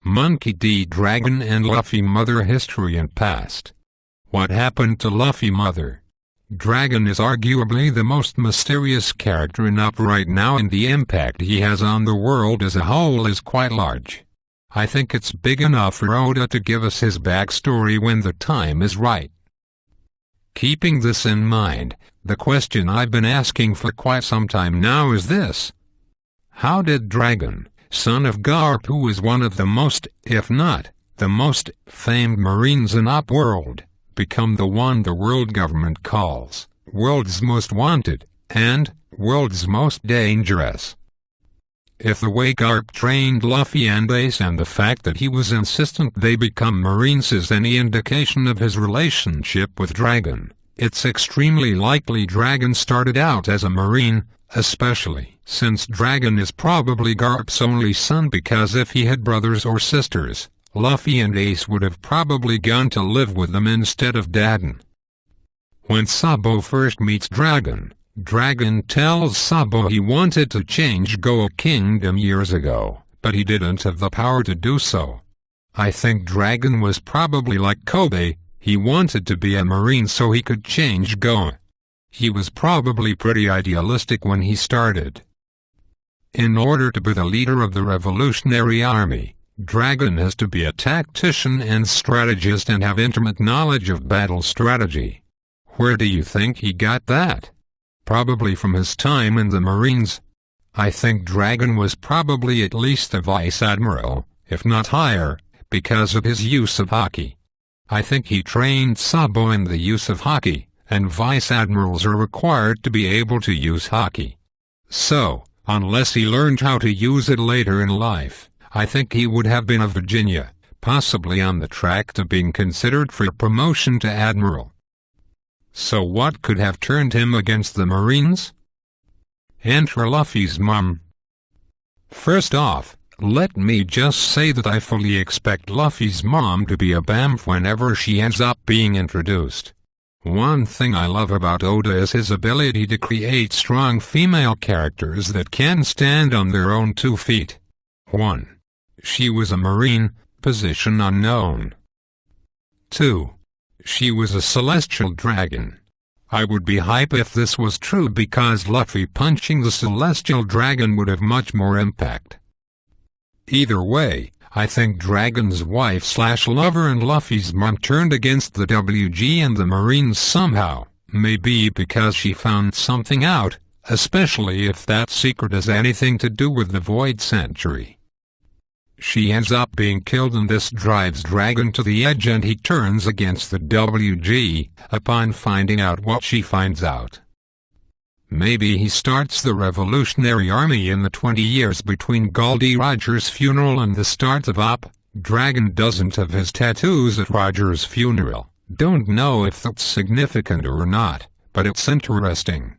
Monkey D. Dragon and Luffy Mother History and Past. What happened to Luffy Mother? Dragon is arguably the most mysterious character in Up right now, and the impact he has on the world as a whole is quite large. I think it's big enough for Oda to give us his backstory when the time is right. Keeping this in mind, the question I've been asking for quite some time now is this. How did Dragon, son of Garp, who is one of the most, if not the most, famed Marines in Up World, become the one the world government calls World's Most Wanted and World's Most Dangerous? If the way Garp trained Luffy and Ace and the fact that he was insistent they become Marines is any indication of his relationship with Dragon, it's extremely likely Dragon started out as a Marine, especially since Dragon is probably Garp's only son, because if he had brothers or sisters, Luffy and Ace would have probably gone to live with them instead of Dadden. When Sabo first meets Dragon, Dragon tells Sabo he wanted to change Goa Kingdom years ago, but he didn't have the power to do so. I think Dragon was probably like Kobe, he wanted to be a Marine so he could change Goa. He was probably pretty idealistic when he started. In order to be the leader of the Revolutionary Army, Dragon has to be a tactician and strategist and have intimate knowledge of battle strategy. Where do you think he got that? Probably from his time in the Marines. I think Dragon was probably at least a vice admiral, if not higher, because of his use of haki. I think he trained Sabo in the use of haki, and vice admirals are required to be able to use haki. So, unless he learned how to use it later in life, I think he would have been a Virginia, possibly on the track to being considered for promotion to admiral. So what could have turned him against the Marines? Enter Luffy's mom. First off, let me just say that I fully expect Luffy's mom to be a BAMF whenever she ends up being introduced. One thing I love about Oda is his ability to create strong female characters that can stand on their own 2 feet. 1. She was a Marine, position unknown. 2. She was a celestial dragon. I would be hype if this was true, because Luffy punching the celestial dragon would have much more impact. Either way, I think Dragon's wife/lover and Luffy's mom turned against the WG and the Marines somehow, maybe because she found something out, especially if that secret has anything to do with the Void Century. She ends up being killed, and this drives Dragon to the edge, and he turns against the WG upon finding out what she finds out. Maybe he starts the Revolutionary Army in the 20 years between Goldie Roger's funeral and the start of Up. Dragon doesn't have his tattoos at Roger's funeral. Don't know if that's significant or not, but it's interesting.